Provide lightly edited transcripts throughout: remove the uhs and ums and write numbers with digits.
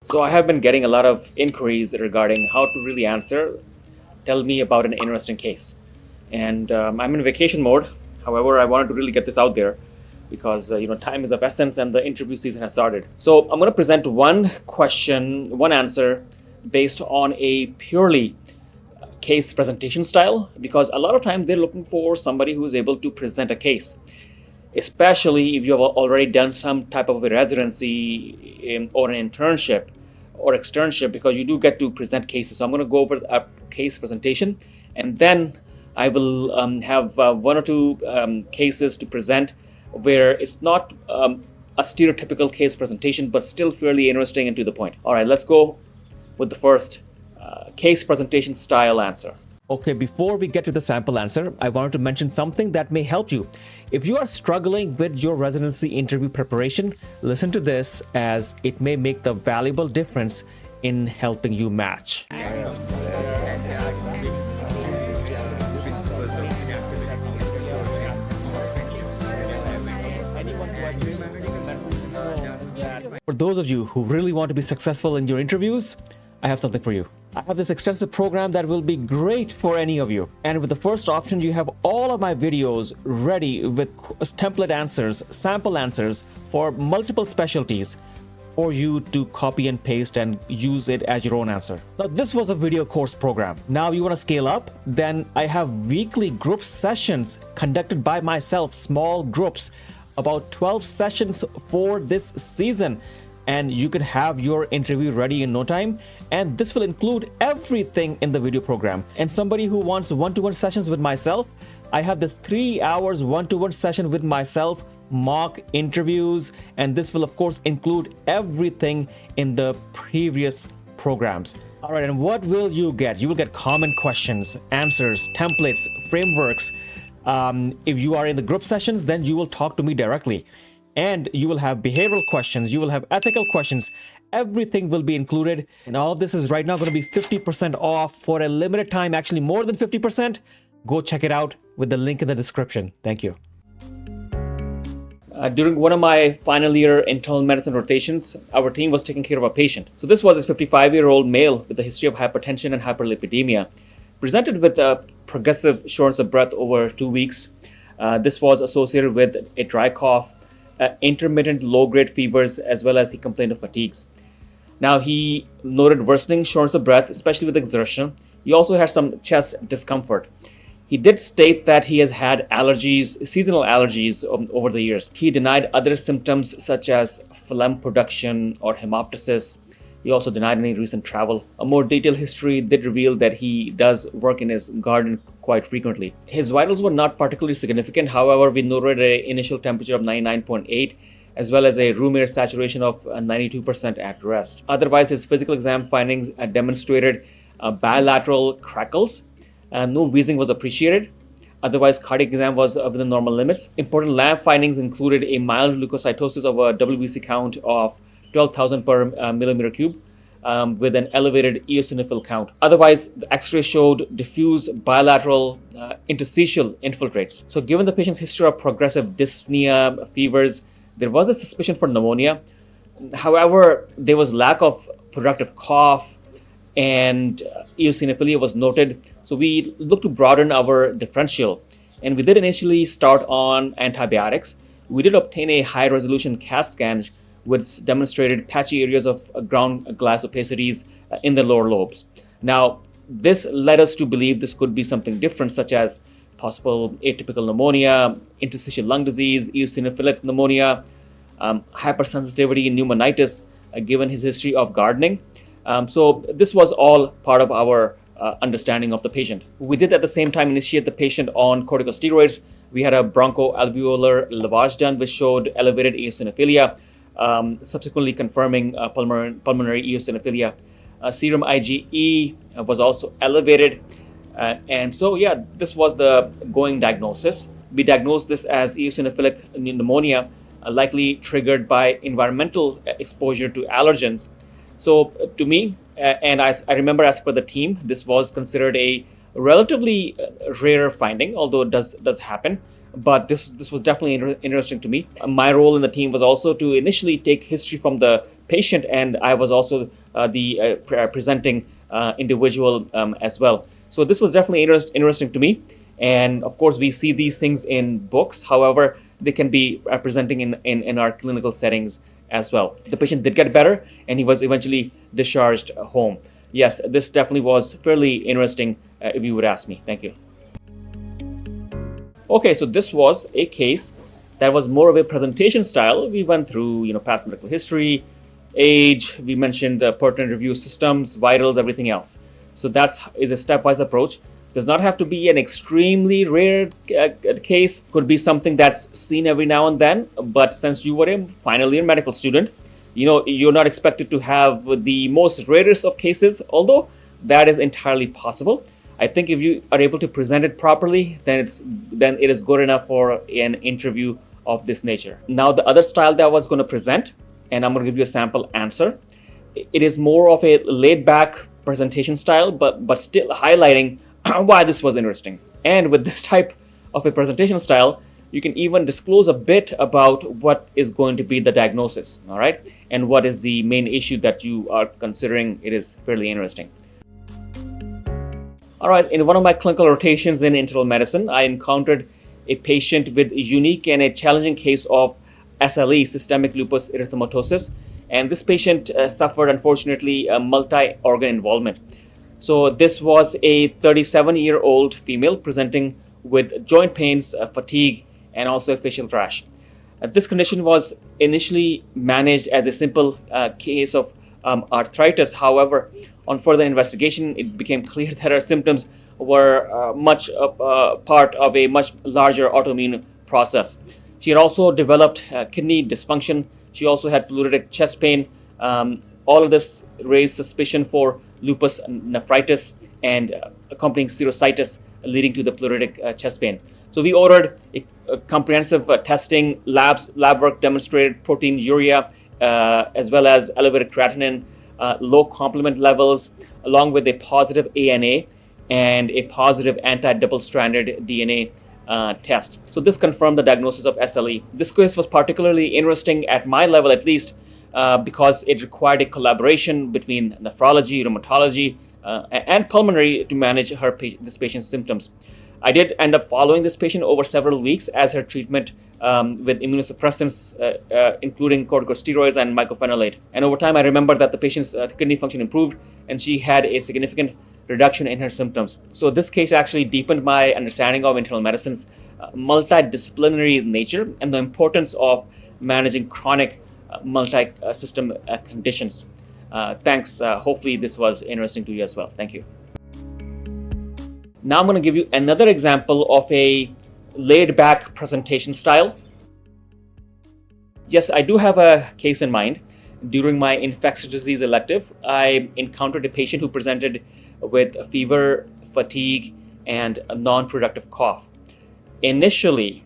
So I have been getting a lot of inquiries regarding how to really answer, tell me about an interesting case. And I'm in vacation mode. However, I wanted to really get this out there because time is of essence and the interview season has started. So I'm going to present one question, one answer based on a purely case presentation style, because a lot of times they're looking for somebody who is able to present a case, especially if you have already done some type of a residency or an internship or externship, because you do get to present cases. So I'm going to go over a case presentation, and then I will have one or two cases to present where it's not a stereotypical case presentation, but still fairly interesting and to the point. All right, let's go with the first case presentation style answer. Okay, before we get to the sample answer, I wanted to mention something that may help you. If you are struggling with your residency interview preparation, listen to this, as it may make the valuable difference in helping you match. For those of you who really want to be successful in your interviews, I have something for you. I have this extensive program that will be great for any of you. And with the first option, you have all of my videos ready with template answers, sample answers for multiple specialties for you to copy and paste and use it as your own answer. Now, this was a video course program. Now you want to scale up? Then I have weekly group sessions conducted by myself, small groups, about 12 sessions for this season. And you can have your interview ready in no time. And this will include everything in the video program. And somebody who wants one-to-one sessions with myself, I have the 3 hours one-to-one session with myself, mock interviews, and this will of course include everything in the previous programs. All right, and what will you get? You will get common questions, answers, templates, frameworks. If you are in the group sessions, then you will talk to me directly. And you will have behavioral questions, you will have ethical questions, everything will be included. And all of this is right now going to be 50% off for a limited time, actually more than 50%. Go check it out with the link in the description. Thank you. During one of my final year internal medicine rotations, our team was taking care of a patient. So this was a 55-year-old male with a history of hypertension and hyperlipidemia, presented with a progressive shortness of breath over 2 weeks. This was associated with a dry cough, intermittent low-grade fevers, as well as he complained of fatigues. Now, he noted worsening shortness of breath, especially with exertion. He also had some chest discomfort. He did state that he has had allergies, seasonal allergies over the years. He denied other symptoms such as phlegm production or hemoptysis. He also denied any recent travel. A more detailed history did reveal that he does work in his garden quite frequently. His vitals were not particularly significant. However, we noted an initial temperature of 99.8 as well as a room air saturation of 92% at rest. Otherwise, his physical exam findings demonstrated bilateral crackles. No wheezing was appreciated. Otherwise, cardiac exam was within normal limits. Important lab findings included a mild leukocytosis of a WBC count of 12,000 per millimeter cube with an elevated eosinophil count. Otherwise, the X-ray showed diffuse bilateral interstitial infiltrates. So given the patient's history of progressive dyspnea, fevers, there was a suspicion for pneumonia. However, there was lack of productive cough and eosinophilia was noted. So we looked to broaden our differential, and we did initially start on antibiotics. We did obtain a high resolution CAT scan which demonstrated patchy areas of ground glass opacities in the lower lobes. Now, this led us to believe this could be something different, such as possible atypical pneumonia, interstitial lung disease, eosinophilic pneumonia, hypersensitivity, pneumonitis, given his history of gardening. So this was all part of our understanding of the patient. We did at the same time initiate the patient on corticosteroids. We had a bronchoalveolar lavage done which showed elevated eosinophilia, subsequently confirming pulmonary eosinophilia. Serum IgE was also elevated. And so, yeah, this was the going diagnosis. We diagnosed this as eosinophilic pneumonia, likely triggered by environmental exposure to allergens. So to me, and I remember as per the team, this was considered a relatively rare finding, although it does happen. But this was definitely interesting to me. My role in the team was also to initially take history from the patient, and I was also the presenting individual as well. So this was definitely interesting to me. And of course, we see these things in books. However, they can be presenting in our clinical settings as well. The patient did get better, and he was eventually discharged home. Yes, this definitely was fairly interesting, if you would ask me. Thank you. Okay, so this was a case that was more of a presentation style. We went through, past medical history, age. We mentioned the pertinent review systems, vitals, everything else. So that is a stepwise approach. Does not have to be an extremely rare case. Could be something that's seen every now and then. But since you were a final year medical student, you're not expected to have the most rarest of cases, although that is entirely possible. I think if you are able to present it properly, then it is good enough for an interview of this nature. Now, the other style that I was going to present, and I'm going to give you a sample answer. It is more of a laid-back presentation style, but still highlighting why this was interesting. And with this type of a presentation style, you can even disclose a bit about what is going to be the diagnosis, all right? And what is the main issue that you are considering. It is fairly interesting. All right, in one of my clinical rotations in internal medicine, I encountered a patient with a unique and a challenging case of SLE, systemic lupus erythematosus. And this patient suffered, unfortunately, a multi-organ involvement. So this was a 37-year-old female presenting with joint pains, fatigue, and also a facial rash. This condition was initially managed as a simple case of arthritis. However, on further investigation, it became clear that her symptoms were much part of a much larger autoimmune process. She had also developed kidney dysfunction. She also had pleuritic chest pain. All of this raised suspicion for lupus nephritis and accompanying serositis leading to the pleuritic chest pain. So we ordered a comprehensive testing. Lab work demonstrated proteinuria as well as elevated creatinine, low complement levels, along with a positive ANA and a positive anti-double-stranded DNA test. So this confirmed the diagnosis of SLE. This case was particularly interesting at my level, at least, because it required a collaboration between nephrology, rheumatology, and pulmonary to manage this patient's symptoms. I did end up following this patient over several weeks as her treatment with immunosuppressants, including corticosteroids and mycophenolate. And over time, I remember that the patient's kidney function improved, and she had a significant reduction in her symptoms. So this case actually deepened my understanding of internal medicine's multidisciplinary nature and the importance of managing chronic multi-system conditions. Thanks. Hopefully this was interesting to you as well. Thank you. Now I'm going to give you another example of a laid-back presentation style. Yes, I do have a case in mind. During my infectious disease elective, I encountered a patient who presented with a fever, fatigue, and a non-productive cough. Initially,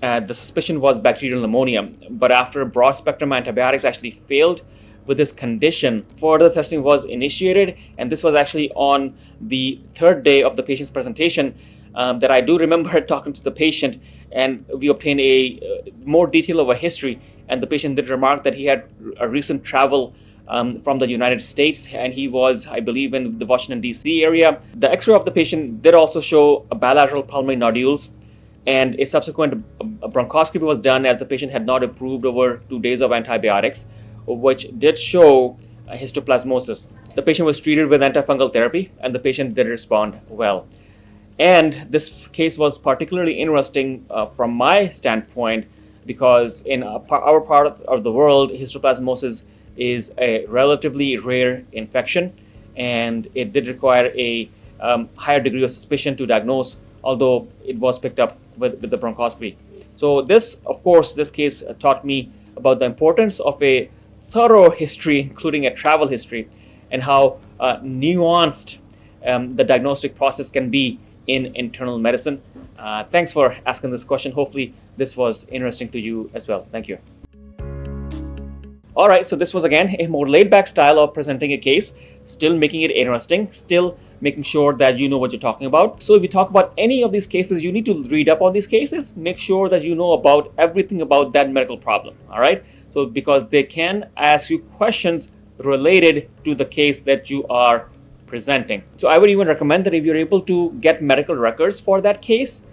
the suspicion was bacterial pneumonia, but after broad spectrum antibiotics actually failed with this condition, further testing was initiated, and this was actually on the third day of the patient's presentation that I do remember talking to the patient, and we obtained a more detail of a history, and the patient did remark that he had a recent travel from the United States, and he was, I believe, in the Washington, D.C. area. The X-ray of the patient did also show bilateral pulmonary nodules, and a subsequent bronchoscopy was done as the patient had not improved over 2 days of antibiotics, which did show histoplasmosis. The patient was treated with antifungal therapy, and the patient did respond well. And this case was particularly interesting from my standpoint because in our part of the world, histoplasmosis is a relatively rare infection, and it did require a higher degree of suspicion to diagnose, although it was picked up with the bronchoscopy. So this case taught me about the importance of a thorough history, including a travel history, and how nuanced the diagnostic process can be in internal medicine. Thanks for asking this question. Hopefully this was interesting to you as well. Thank you. All right, so this was again a more laid-back style of presenting a case, still making it interesting, still making sure that you know what you're talking about. So if you talk about any of these cases, you need to read up on these cases, make sure that you know about everything about that medical problem, all right? So because they can ask you questions related to the case that you are presenting. So I would even recommend that if you're able to get medical records for that case,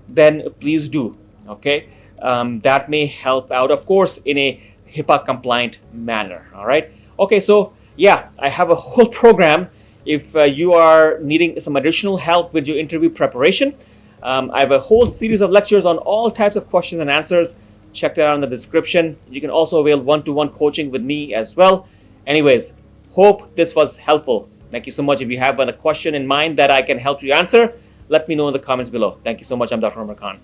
then please do. Okay, that may help out, of course, in a HIPAA compliant manner. All right. Okay, so yeah, I have a whole program. If you are needing some additional help with your interview preparation, I have a whole series of lectures on all types of questions and answers. Check that out in the description. You can also avail one-to-one coaching with me as well. Anyways, hope this was helpful. Thank you so much. If you have a question in mind that I can help you answer, let me know in the comments below. Thank you so much. I'm Dr. Umer Khan.